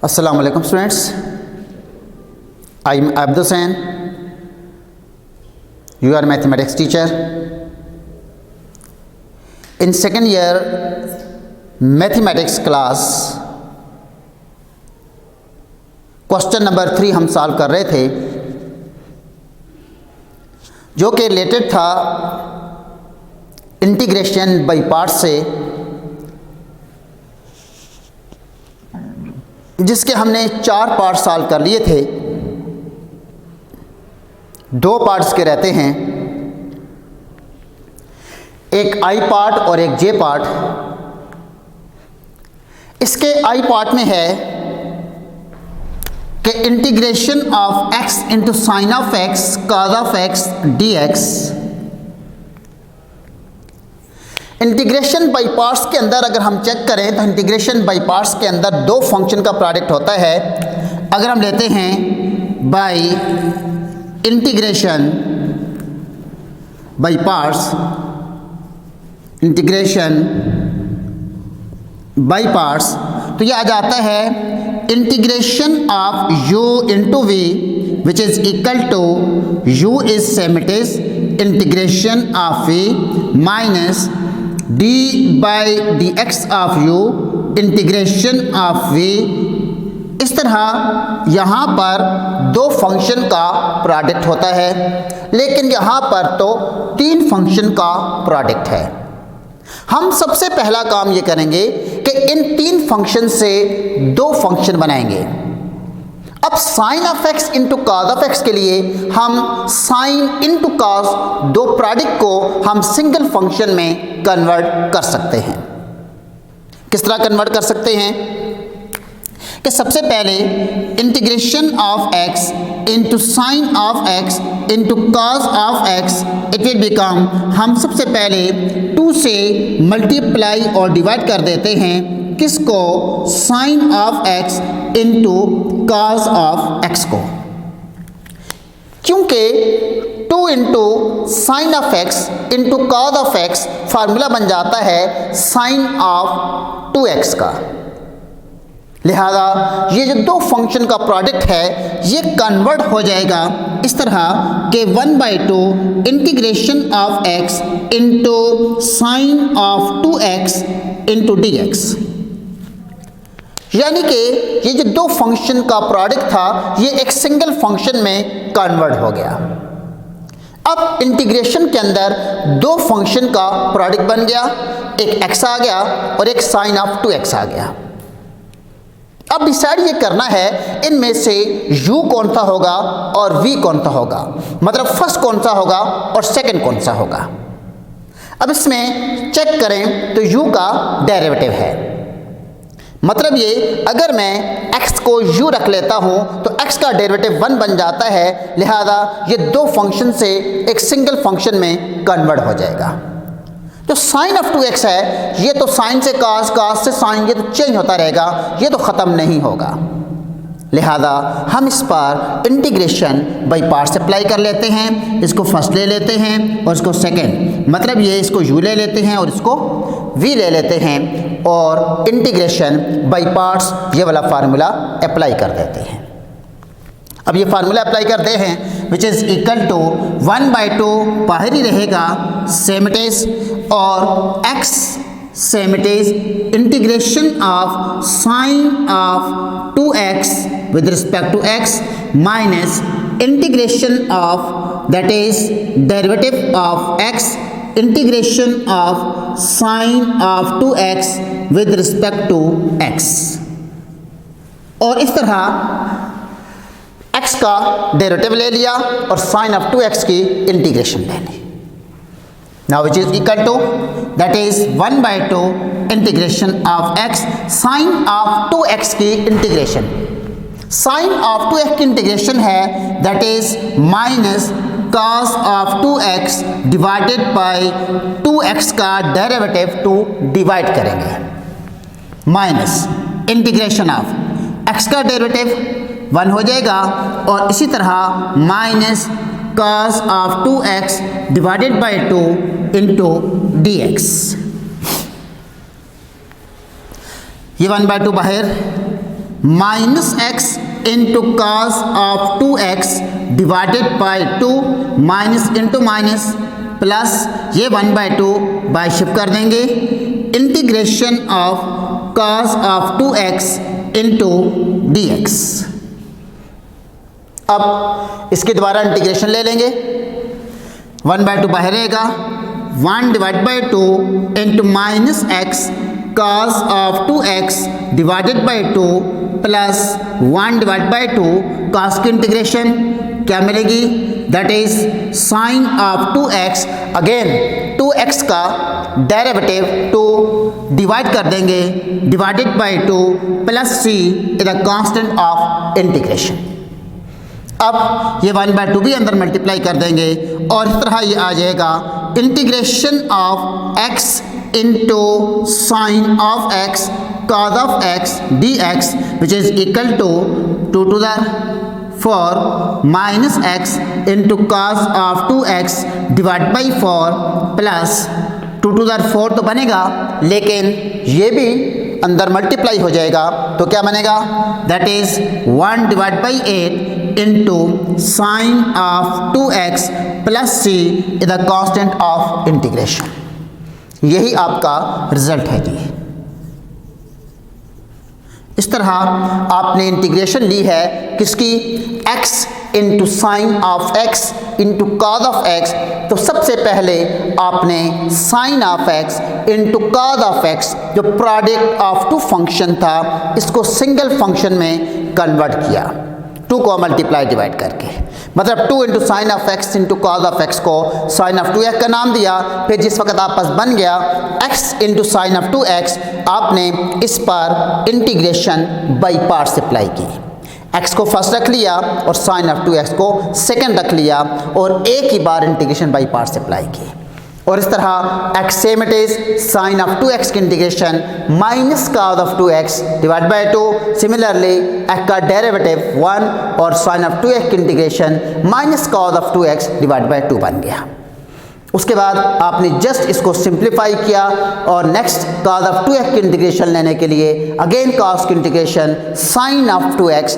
Assalamu alaikum students. I am Abdul Hussain, your mathematics teacher. In second year mathematics class question number 3 हम solve कर रहे थे, जो कि रिलेटेड था इंटीग्रेशन बाई पार्ट से, जिसके हमने 4 पार्ट सॉल्व कर लिए थे। 2 पार्ट्स के रहते हैं, एक आई पार्ट और एक जे पार्ट। इसके आई पार्ट में है कि integration of x into sine of x cause of x dx। Integration by parts के अंदर अगर हम चेक करें तो इंटीग्रेशन बाई पार्ट्स के अंदर 2 फंक्शन का प्रोडक्ट होता है। अगर हम लेते हैं by integration by parts, integration by parts, तो ये आ जाता है integration of u into v which is equal to u is same it is integration of v minus d by d x of u integration of v। इस तरह यहाँ पर 2 function का प्रोडक्ट होता है, लेकिन यहाँ पर तो 3 फंक्शन का प्रोडक्ट है। हम सबसे पहला काम ये करेंगे कि इन 3 फंक्शन से 2 फंक्शन बनाएंगे। अब sine of x into cos of x के लिए हम साइन इंटू कॉज 2 प्रोडक्ट को हम सिंगल फंक्शन में कन्वर्ट कर सकते हैं। किस तरह कन्वर्ट कर सकते हैं कि सबसे पहले integration of x into sine of x into cos of x, it will become, हम सबसे पहले 2 से मल्टीप्लाई और डिवाइड कर देते हैं किसको, sine of x into cos of x को, क्योंकि 2 into sine of x into cos of x formula बन जाता है साइन ऑफ 2x का। लिहाजा ये जो 2 फंक्शन का प्रोडक्ट है ये कन्वर्ट हो जाएगा इस तरह के 1/2 integration of x into sine of 2x into dx। यानी कि ये जो 2 फंक्शन का प्रोडक्ट था ये एक सिंगल फंक्शन में कन्वर्ट हो गया। अब इंटीग्रेशन के अंदर 2 फंक्शन का प्रोडक्ट बन गया, एक x आ गया और एक साइन ऑफ 2x आ गया। अब डिसाइड ये करना है इनमें से u कौन सा होगा और v कौन सा होगा, मतलब फर्स्ट कौन सा होगा और सेकंड कौन सा होगा। अब इसमें चेक करें तो u का डेरिवेटिव है, मतलब ये अगर मैं x को u रख लेता हूं तो x का डेरिवेटिव 1 बन जाता है। लिहाजा ये 2 फंक्शन से एक सिंगल फंक्शन में कन्वर्ट हो जाएगा। जो साइन ऑफ 2x है ये तो साइन से कास, कास से साइन, ये तो चेंज होता रहेगा, ये तो ख़त्म नहीं होगा। लिहाजा हम इस पर इंटीग्रेशन बाई पार्ट्स अप्लाई कर लेते हैं। इसको फर्स्ट ले लेते हैं और इसको सेकंड, मतलब ये इसको u ले लेते हैं और इसको v ले लेते हैं और इंटीग्रेशन बाई पार्ट्स ये वाला फार्मूला अप्लाई कर देते हैं। अब ये फार्मूला अप्लाई करते हैं विच इज़ इक्वल टू 1/2 बाहर ही रहेगा सेम इट इज, और x same it is integration of sine of 2x with respect to x minus integration of that is derivative of x integration of sine of 2x with respect to x। और इस तरह x का derivative ले लिया और sign of 2x की integration ले ली। Now which is equal to that is 1/2 integration of x sine of 2x की इंटीग्रेशन। साइन ऑफ 2x की इंटीग्रेशन है that is minus cos of 2x divided by 2x का derivative 2 divide करेंगे, minus integration of x का derivative 1 हो जाएगा और इसी तरह minus cos of 2x divided by 2 into dx। ये 1/2 बाहर minus x into cos of 2x divided by 2 minus into minus plus ये 1/2 बाई शिफ्ट कर देंगे integration of cos of 2x into dx। अब इसके द्वारा इंटीग्रेशन ले लेंगे, 1/2 बाहर रहेगा, 1/2 into minus x cos of 2x divided by 2 plus 1/2 cos की इंटीग्रेशन क्या मिलेगी, that is sine of 2x, again 2x का डेरिवेटिव 2 डिवाइड कर देंगे divided by 2 plus c is the constant of integration. अब ये 1/2 भी अंदर मल्टीप्लाई कर देंगे और इस तरह ये आ जाएगा integration of x into sine of x cos of x dx which is equal to 2 to the 4 minus x into cos of 2x divided by 4 plus 2 to the 4 तो बनेगा, लेकिन ये भी अंदर मल्टीप्लाई हो जाएगा तो क्या बनेगा, that is 1/8 into sine of 2x plus c is the constant of integration. यही आपका रिजल्ट है जी। इस तरह आपने इंटीग्रेशन ली है किसकी, x into sine of x into cos of x, तो सबसे पहले आपने sine of x into cos of x जो प्रोडक्ट ऑफ टू फंक्शन था इसको सिंगल फंक्शन में कन्वर्ट किया, 2 को मल्टीप्लाई डिवाइड करके, मतलब 2 into sine of x into cos of x को साइन ऑफ 2x का नाम दिया। फिर जिस वक्त आपस बन गया x into sine of 2x, आपने इस पर इंटीग्रेशन बाई पार्ट्स अप्लाई की, x को फर्स्ट रख लिया और साइन ऑफ 2x को सेकंड रख लिया और एक ही बार इंटीग्रेशन बाई पार्ट्स अप्लाई की। और इस तरह x same it is sine of 2x की integration minus cos of 2x divide by 2, similarly x का डेरिवेटिव 1 और साइन ऑफ 2x की integration minus cos of 2x divide by 2 बन गया। उसके बाद आपने जस्ट इसको सिंप्लीफाई किया और नेक्स्ट कॉस ऑफ 2x की इंटीग्रेशन लेने के लिए अगेन कॉस की इंटीग्रेशन साइन ऑफ 2x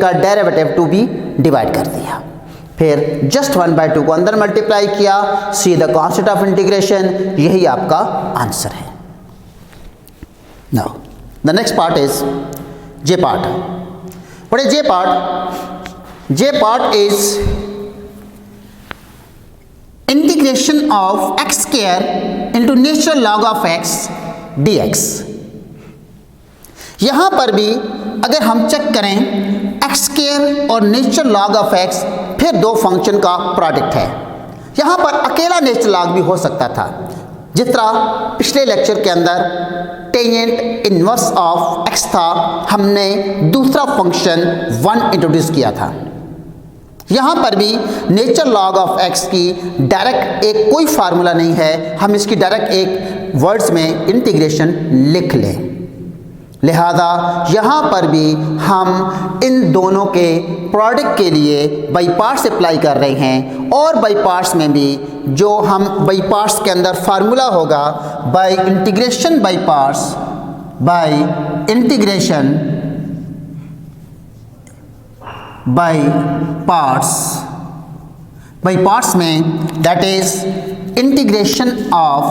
का डेरिवेटिव 2 भी डिवाइड कर दिया, फिर जस्ट 1/2 को अंदर मल्टीप्लाई किया, see the constant of integration, यही आपका आंसर है। Now the next part is J part. What is J part? J part is integration of x square into natural log of x dx। यहां पर भी अगर हम check करें x square और नेचुरल लॉग ऑफ x फिर 2 function का product है। यहाँ पर अकेला नेचुरल लॉग भी हो सकता था, जिस तरह पिछले लेक्चर के अंदर टेंजेंट इनवर्स ऑफ x था, हमने दूसरा फंक्शन 1 इंट्रोड्यूस किया था। यहाँ पर भी नेचुरल लॉग ऑफ x की डायरेक्ट एक कोई फार्मूला नहीं है, हम इसकी डायरेक्ट एक वर्ड्स में इंटीग्रेशन लिख लें। लिहाजा यहाँ पर भी हम इन दोनों के प्रोडक्ट के लिए बाई पार्ट्स अप्लाई कर रहे हैं और बाई पार्ट्स में भी जो हम बाई पार्ट्स के अंदर फार्मूला होगा by integration by parts, by integration by parts में that is integration of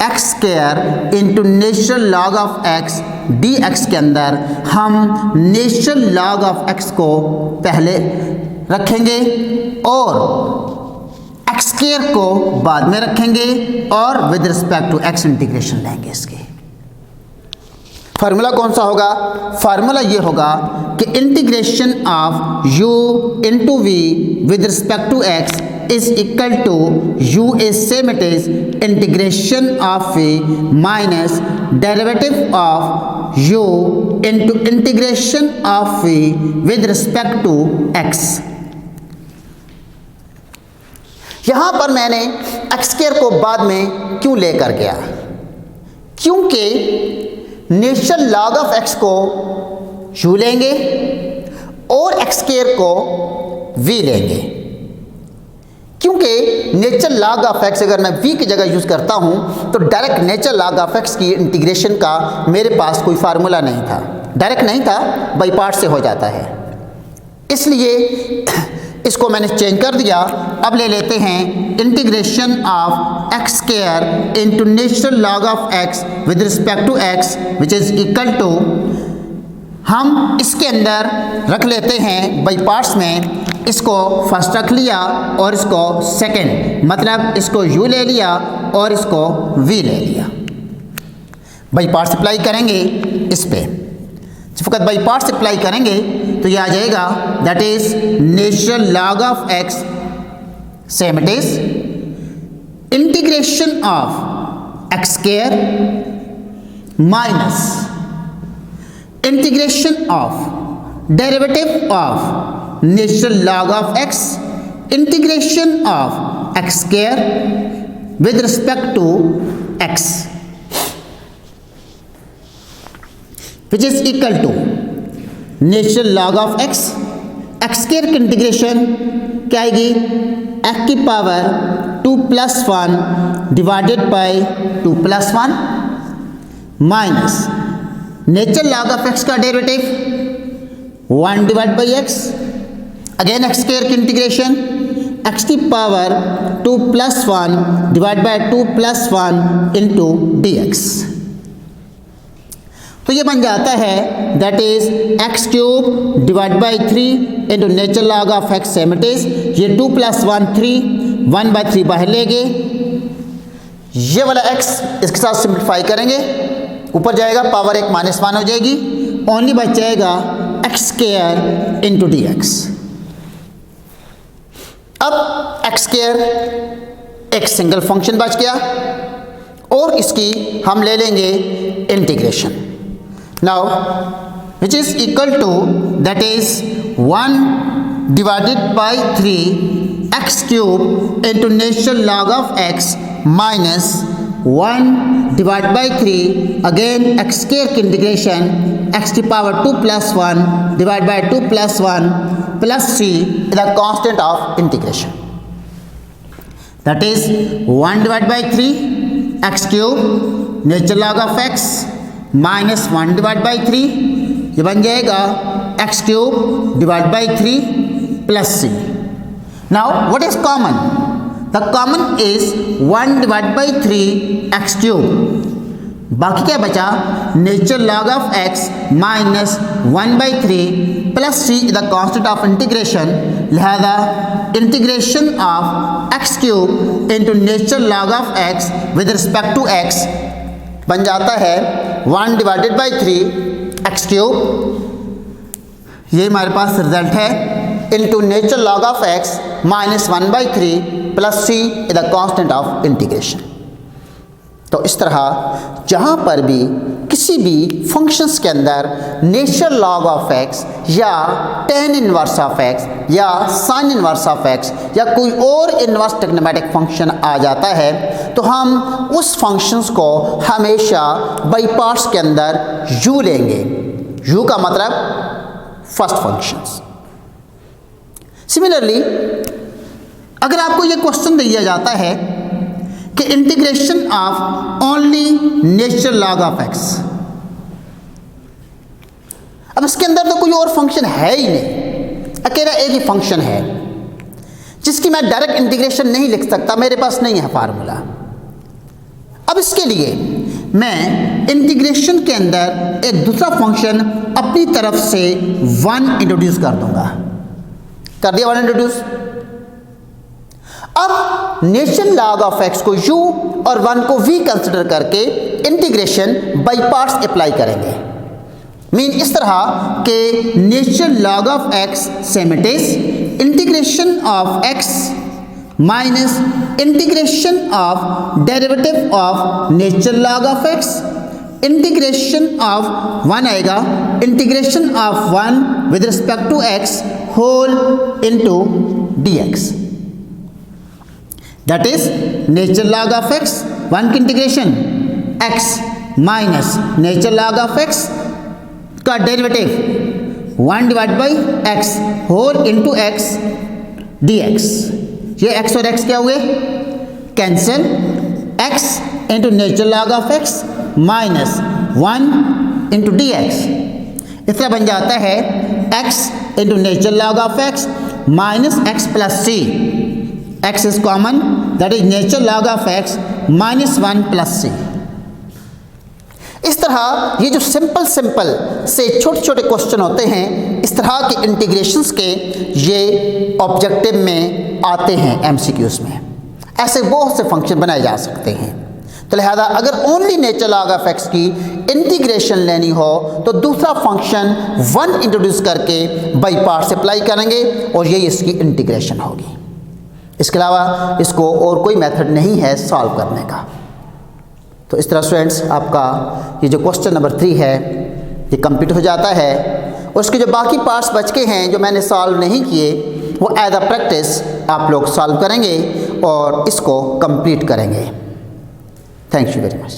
x square into natural log of x dx के अंदर हम नेचुरल लॉग ऑफ x को पहले रखेंगे और x स्क्वायर को बाद में रखेंगे और with respect to x integration लेंगे। इसके फार्मूला कौन सा होगा? फार्मूला ये होगा कि integration of u into v with respect to x is equal to u is same it is integration of v minus derivative of u into integration of v with respect to x। यहां पर मैंने x square को बाद में क्यों लेकर गया? क्योंकि नेचुरल लॉग ऑफ x को u लेंगे और x स्क्वायर को v लेंगे। क्योंकि नेचुरल लॉग ऑफ एक्स अगर मैं v की जगह यूज़ करता हूँ तो direct natural log of x की इंटीग्रेशन का मेरे पास कोई फार्मूला नहीं था, डायरेक्ट नहीं था, बाई पार्ट से हो जाता है। इसलिए इसको मैंने चेंज कर दिया। अब ले लेते हैं integration of x square into natural log of x with respect to x which is equal to, हम इसके अंदर रख लेते हैं बाई पार्ट्स में, इसको फर्स्ट रख लिया और इसको सेकंड, मतलब इसको u ले लिया और इसको v ले लिया। बाई पार्ट्स अप्लाई करेंगे इस पे, जब वक्त बाई पार्ट्स अप्लाई करेंगे तो ये आ जाएगा that is natural log of x, same it is integration of x square minus integration of derivative of natural log of x integration of x square with respect to x which is equal to natural log of x, x square की integration क्या आएगी, x की power 2+1 divided by 2+1 minus natural log of x का derivative 1 divide by x, again x square की integration x की power 2+1 divide by 2+1 into d x. तो ये बन जाता है that is x cube divide by 3 into natural log of x, same it is ये 2+1 3, 1/3 बाहर लेंगे, ये वाला x इसके साथ सिंप्लीफाई करेंगे, ऊपर जाएगा पावर 1 -1 हो जाएगी, ओनली बच जाएगा x square into d x. अब एक्स स्क्वायर एक सिंगल फंक्शन बच गया और इसकी हम ले लेंगे integration now which is equal to that is 1 divided by 3 x cube into natural log of x minus 1 divide by 3 again x square की इंटीग्रेशन एक्स की power 2+1 divide by 2+1 plus c the constant of integration that is 1 divide by 3 x cube natural log of x minus 1 divide by 3, ये बन जाएगा x cube divide by 3 plus c। Now what is common, the common is 1 divide by 3 x cube, बाकी क्या बचा natural log of x minus 1/3 plus c the constant of integration, लिहाजा integration of x cube into natural log of x with respect to x बन जाता है 1 divided by 3 x cube, ये हमारे पास result है, into natural log of x minus 1/3 plus c the constant of integration. तो इस तरह जहाँ पर भी किसी भी फंक्शंस के अंदर नेचुरल लॉग ऑफ एक्स या tan इनवर्स ऑफ एक्स या sin इनवर्स ऑफ एक्स या कोई और इनवर्स ट्रिग्नोमेट्रिक फंक्शन आ जाता है तो हम उस फंक्शंस को हमेशा बाई पार्ट्स के अंदर u लेंगे, u का मतलब फर्स्ट फंक्शंस। सिमिलरली अगर आपको ये क्वेश्चन दिया जाता है कि integration of only natural log of x, अब इसके अंदर तो कोई और फंक्शन है ही नहीं, अकेला एक ही फंक्शन है जिसकी मैं डायरेक्ट इंटीग्रेशन नहीं लिख सकता, मेरे पास नहीं है फार्मूला। अब इसके लिए मैं इंटीग्रेशन के अंदर एक दूसरा फंक्शन अपनी तरफ से 1 इंट्रोड्यूस कर दूंगा, कर दिया 1 इंट्रोड्यूस। अब नेचुरल लॉग ऑफ एक्स को u और 1 को v कंसिडर करके इंटीग्रेशन बाई पार्ट्स अप्लाई करेंगे, मीन इस तरह के natural log of x same it is integration of x minus integration of derivative of natural log of x, integration of 1 आएगा integration of 1 with respect to x whole into dx, that is natural log of x 1 की integration x minus natural log of x का derivative 1 divide by x whole into x dx, ये x और x क्या हुए, cancel, x into natural log of x minus 1 into d x. इस तरह बन जाता है x into natural log of x minus x plus c, x is common, that is natural log of x minus 1 plus c. इस तरह ये जो simple से छोटे छोटे क्वेश्चन होते हैं, इस तरह के इंटीग्रेशंस के ये ऑब्जेक्टिव में आते हैं एमसीक्यूज में। ऐसे बहुत से फंक्शन बनाए जा सकते हैं। तो लिहाजा अगर only natural log of x की इंटीग्रेशन लेनी हो तो दूसरा फंक्शन 1 इंट्रोड्यूस करके बाई पार्ट्स अप्लाई करेंगे और यही इसकी इंटीग्रेशन होगी। इसके अलावा इसको और कोई मेथड नहीं है सॉल्व करने का। तो इस तरह स्टूडेंट्स आपका ये जो क्वेश्चन नंबर 3 है ये कंप्लीट हो जाता है। और उसके जो बाकी पार्ट्स बच के हैं जो मैंने सॉल्व नहीं किए, वो एज अ प्रैक्टिस आप लोग सॉल्व करेंगे और इसको कंप्लीट करेंगे। Thank you very much.